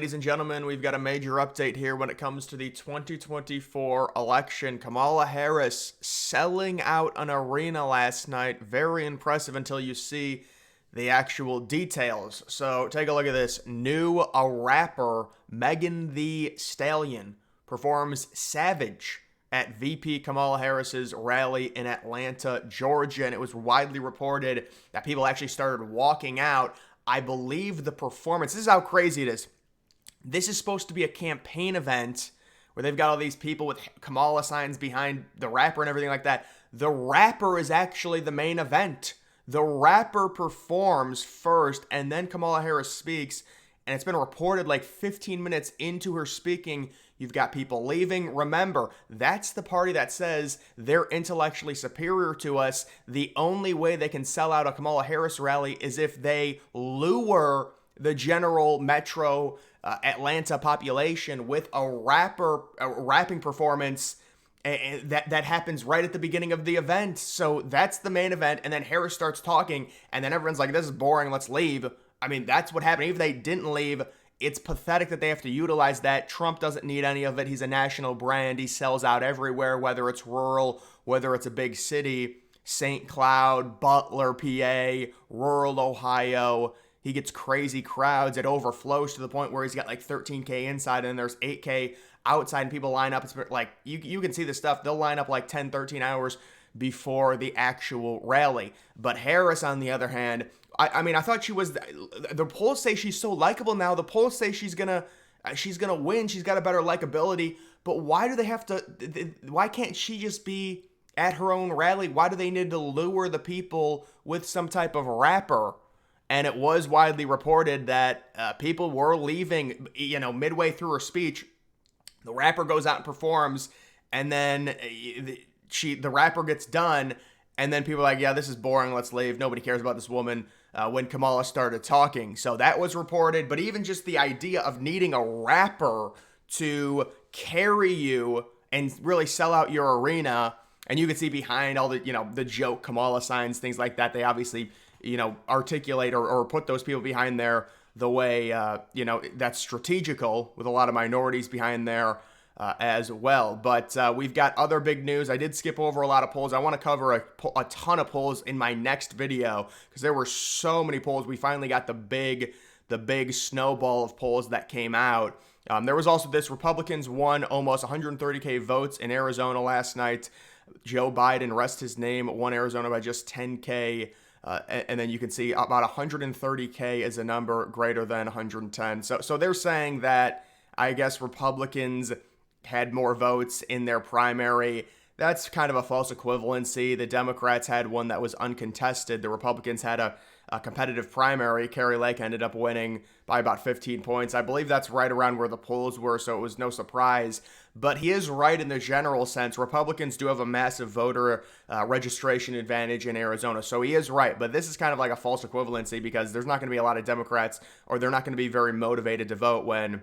Ladies and gentlemen, we've got a major update here when it comes to the 2024 election. Kamala Harris selling out an arena last night. Very impressive until you see the actual details. So take a look at this. A rapper, Megan Thee Stallion, performs Savage at VP Kamala Harris's rally in Atlanta, Georgia. And it was widely reported that people actually started walking out. I believe the performance, this is how crazy it is. This is supposed to be a campaign event where they've got all these people with Kamala signs behind the rapper and everything like that. The rapper is actually the main event. The rapper performs first, and then Kamala Harris speaks. And it's been reported like 15 minutes into her speaking, you've got people leaving. Remember, that's the party that says they're intellectually superior to us. The only way they can sell out a Kamala Harris rally is if they lure the general metro Atlanta population with a rapping performance that happens right at the beginning of the event. So that's the main event, and then Harris starts talking, and then everyone's like, this is boring, let's leave. I mean, that's what happened. Even if they didn't leave, it's pathetic that they have to utilize that. Trump doesn't need any of it. He's a national brand. He sells out everywhere, whether it's rural, whether it's a big city, St. Cloud, Butler, PA, rural Ohio. He gets crazy crowds. It overflows to the point where he's got like 13K inside and there's 8K outside, and people line up. It's like, you can see the stuff. They'll line up like 10, 13 hours before the actual rally. But Harris, on the other hand, I mean, I thought she was, the polls say she's so likable now. The polls say she's gonna win. She's got a better likability. But why do they have to, why can't she just be at her own rally? Why do they need to lure the people with some type of rapper? And it was widely reported that people were leaving, midway through her speech. The rapper goes out and performs, and then the rapper gets done, and then people are like, yeah, this is boring, let's leave. Nobody cares about this woman when Kamala started talking. So that was reported, but even just the idea of needing a rapper to carry you and really sell out your arena, and you can see behind all the, the joke Kamala signs, things like that, they obviously articulate or put those people behind there the way, that's strategical, with a lot of minorities behind there as well. But we've got other big news. I did skip over a lot of polls. I want to cover a ton of polls in my next video because there were so many polls. We finally got the big snowball of polls that came out. There was also this: Republicans won almost 130K votes in Arizona last night. Joe Biden, rest his name, won Arizona by just 10K. And then you can see about 130K is a number greater than 110. So they're saying that, I guess, Republicans had more votes in their primary. That's kind of a false equivalency. The Democrats had one that was uncontested. The Republicans had a competitive primary. Kari Lake ended up winning by about 15 points. I believe that's right around where the polls were, so it was no surprise. But he is right in the general sense. Republicans do have a massive voter registration advantage in Arizona, so he is right. But this is kind of like a false equivalency because there's not going to be a lot of Democrats, or they're not going to be very motivated to vote when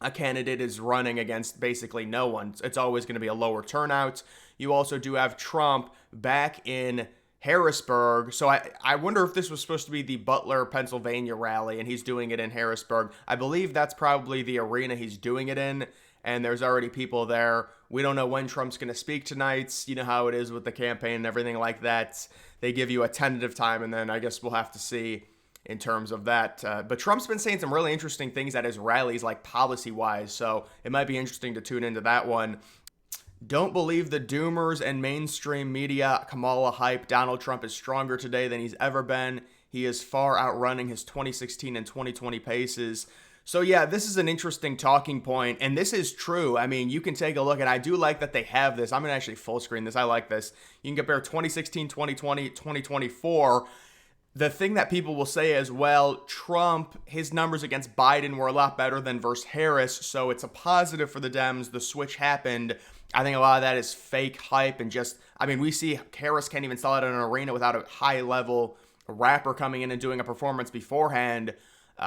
a candidate is running against basically no one. It's always going to be a lower turnout. You also do have Trump back in Harrisburg. So I wonder if this was supposed to be the Butler, Pennsylvania rally, and he's doing it in Harrisburg. I believe that's probably the arena he's doing it in, and there's already people there. We don't know when Trump's going to speak tonight. You know how it is with the campaign and everything like that. They give you a tentative time, and then I guess we'll have to see in terms of that. But Trump's been saying some really interesting things at his rallies, like policy-wise, so it might be interesting to tune into that one. Don't believe the doomers and mainstream media. Kamala hype. Donald Trump is stronger today than he's ever been. He is far outrunning his 2016 and 2020 paces. So yeah, this is an interesting talking point, and this is true. I mean, you can take a look, and I do like that they have this. I'm going to actually full screen this. I like this. You can compare 2016, 2020, 2024. The thing that people will say as well, Trump, his numbers against Biden were a lot better than versus Harris, so it's a positive for the Dems. The switch happened. I think a lot of that is fake hype and just, I mean, we see Harris can't even sell out in an arena without a high-level rapper coming in and doing a performance beforehand,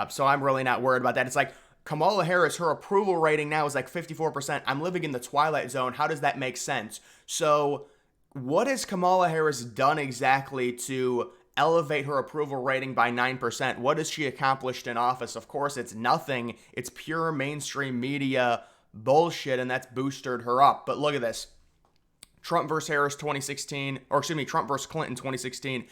so I'm really not worried about that. It's like Kamala Harris, her approval rating now is like 54%. I'm living in the twilight zone. How does that make sense? So what has Kamala Harris done exactly to elevate her approval rating by 9%. What has she accomplished in office? Of course, it's nothing. It's pure mainstream media bullshit, and that's boosted her up. But look at this. Trump versus Harris 2016, or excuse me, Trump versus Clinton 2016.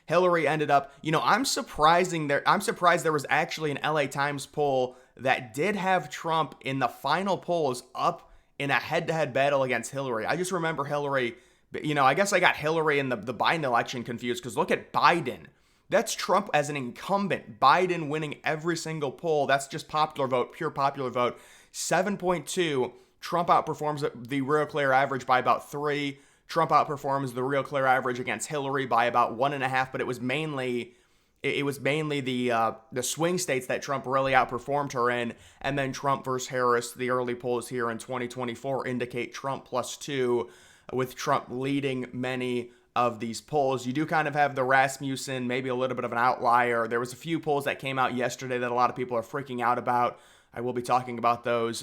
Hillary ended up, I'm surprised there was actually an LA Times poll that did have Trump in the final polls up in a head-to-head battle against Hillary. I just remember Hillary, I guess I got Hillary and the Biden election confused, because look at Biden. That's Trump as an incumbent. Biden winning every single poll. That's just popular vote, pure popular vote. 7.2. Trump outperforms the Real Clear average by about 3. Trump outperforms the Real Clear average against Hillary by about 1.5, but it was mainly the swing states that Trump really outperformed her in. And then Trump versus Harris, the early polls here in 2024 indicate Trump +2, with Trump leading many of these polls. You do kind of have the Rasmussen, maybe a little bit of an outlier. There was a few polls that came out yesterday that a lot of people are freaking out about. I will be talking about those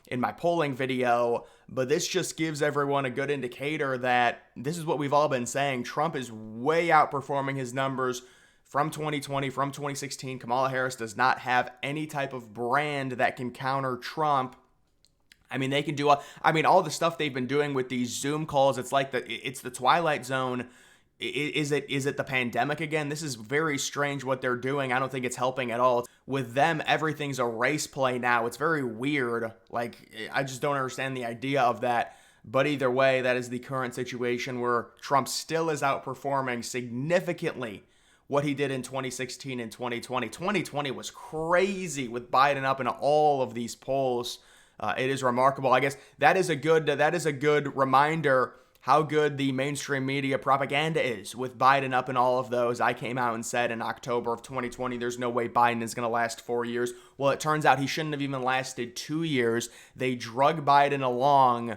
in my polling video, but this just gives everyone a good indicator that this is what we've all been saying. Trump is way outperforming his numbers from 2020, from 2016. Kamala Harris does not have any type of brand that can counter Trump. I mean, they can do all the stuff they've been doing with these Zoom calls. It's like it's the Twilight Zone. Is it the pandemic again? This is very strange what they're doing. I don't think it's helping at all. With them, everything's a race play now. It's very weird. Like, I just don't understand the idea of that. But either way, that is the current situation where Trump still is outperforming significantly what he did in 2016 and 2020. 2020 was crazy with Biden up in all of these polls. It is remarkable. I guess that is a good reminder how good the mainstream media propaganda is with Biden up in all of those. I came out and said in October of 2020, there's no way Biden is going to last 4 years. Well, it turns out he shouldn't have even lasted 2 years. They drug Biden along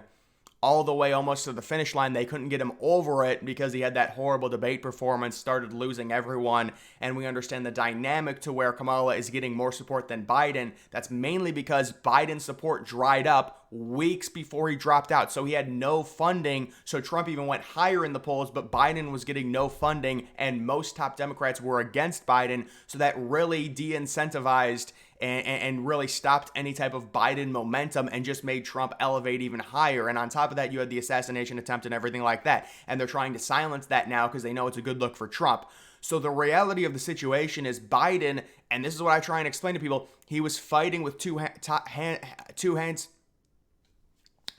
all the way almost to the finish line. They couldn't get him over it because he had that horrible debate performance, started losing everyone, and we understand the dynamic to where Kamala is getting more support than Biden. That's mainly because Biden's support dried up weeks before he dropped out, so he had no funding, so Trump even went higher in the polls, but Biden was getting no funding, and most top Democrats were against Biden, so that really de-incentivized and really stopped any type of Biden momentum and just made Trump elevate even higher. And on top of that, you had the assassination attempt and everything like that. And they're trying to silence that now because they know it's a good look for Trump. So the reality of the situation is Biden, and this is what I try and explain to people, he was fighting with two hands.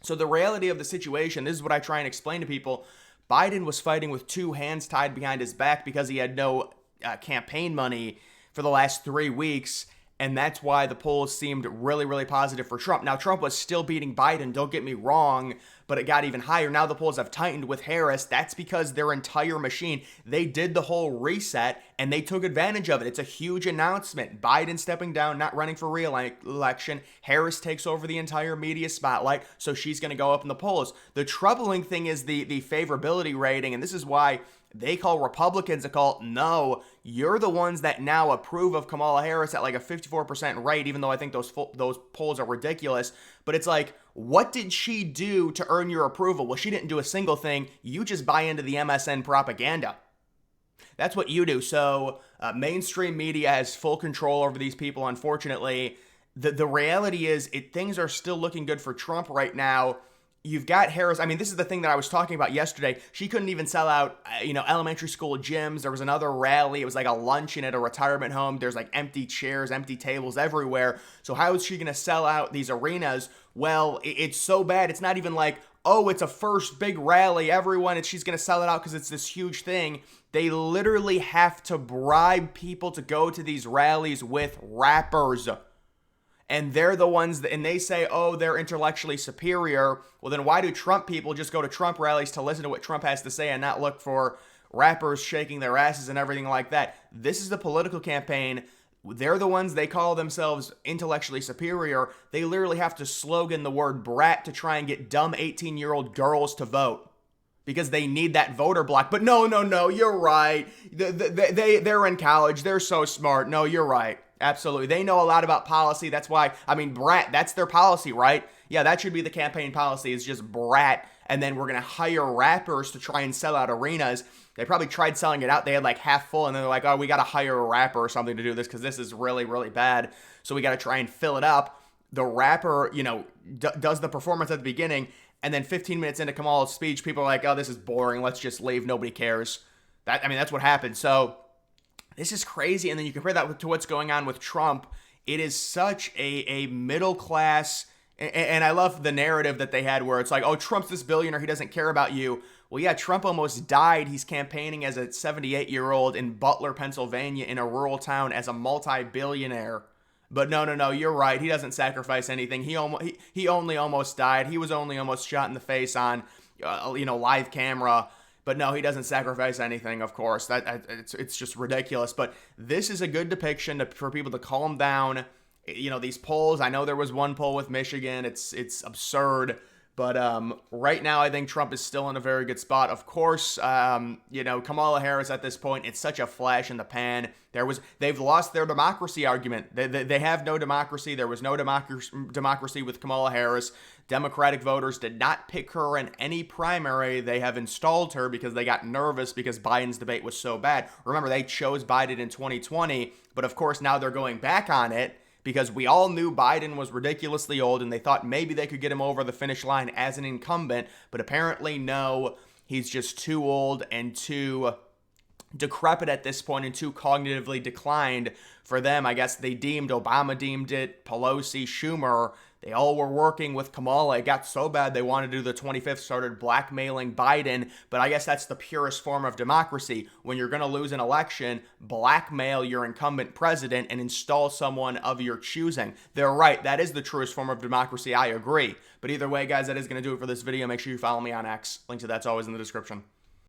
So the reality of the situation, this is what I try and explain to people, Biden was fighting with two hands tied behind his back because he had no campaign money for the last 3 weeks. And that's why the polls seemed really, really positive for Trump. Now, Trump was still beating Biden, don't get me wrong, but it got even higher. Now the polls have tightened with Harris. That's because their entire machine, they did the whole reset, and they took advantage of it. It's a huge announcement. Biden stepping down, not running for re-election. Harris takes over the entire media spotlight, so she's going to go up in the polls. The troubling thing is the favorability rating, and this is why they call Republicans a cult. No, you're the ones that now approve of Kamala Harris at like a 54% rate, even though I think those polls are ridiculous. But it's like, what did she do to earn your approval? Well, she didn't do a single thing. You just buy into the MSN propaganda. That's what you do. So mainstream media has full control over these people, unfortunately. The reality is things are still looking good for Trump right now. You've got Harris. I mean, this is the thing that I was talking about yesterday. She couldn't even sell out, elementary school gyms. There was another rally. It was like a luncheon at a retirement home. There's like empty chairs, empty tables everywhere. So how is she going to sell out these arenas? Well, it's so bad. It's not even like, oh, it's a first big rally. She's going to sell it out because it's this huge thing. They literally have to bribe people to go to these rallies with rappers. And they're the ones and they say, oh, they're intellectually superior. Well, then why do Trump people just go to Trump rallies to listen to what Trump has to say and not look for rappers shaking their asses and everything like that? This is the political campaign. They're the ones, they call themselves intellectually superior. They literally have to slogan the word brat to try and get dumb 18-year-old girls to vote because they need that voter block. But no, you're right. They're in college. They're so smart. No, you're right. Absolutely. They know a lot about policy. That's why, I mean, brat, that's their policy, right? Yeah, that should be the campaign policy, is just brat. And then we're going to hire rappers to try and sell out arenas. They probably tried selling it out. They had like half full, and then they're like, oh, we got to hire a rapper or something to do this because this is really, really bad. So we got to try and fill it up. The rapper, does the performance at the beginning, and then 15 minutes into Kamala's speech, people are like, oh, this is boring. Let's just leave. Nobody cares. That's what happened. So this is crazy. And then you compare that to what's going on with Trump. It is such a middle class, and I love the narrative that they had where it's like, oh, Trump's this billionaire, he doesn't care about you. Well, yeah, Trump almost died. He's campaigning as a 78-year-old in Butler, Pennsylvania, in a rural town as a multi-billionaire. But no, you're right. He doesn't sacrifice anything. He only almost died. He was only almost shot in the face on, live camera. But no, he doesn't sacrifice anything, of course. It's just ridiculous. But this is a good depiction for people to calm down. These polls, I know there was one poll with Michigan. It's absurd. But right now, I think Trump is still in a very good spot. Of course, Kamala Harris at this point, it's such a flash in the pan. They've lost their democracy argument. They have no democracy. There was no democracy with Kamala Harris. Democratic voters did not pick her in any primary. They have installed her because they got nervous because Biden's debate was so bad. Remember, they chose Biden in 2020, but of course now they're going back on it, because we all knew Biden was ridiculously old and they thought maybe they could get him over the finish line as an incumbent, but apparently no, he's just too old and too decrepit at this point and too cognitively declined for them. I guess Obama deemed it, Pelosi, Schumer, they all were working with Kamala. It got so bad they wanted to do the 25th, started blackmailing Biden. But I guess that's the purest form of democracy. When you're going to lose an election, blackmail your incumbent president and install someone of your choosing. They're right. That is the truest form of democracy. I agree. But either way, guys, that is going to do it for this video. Make sure you follow me on X. Link to that's always in the description.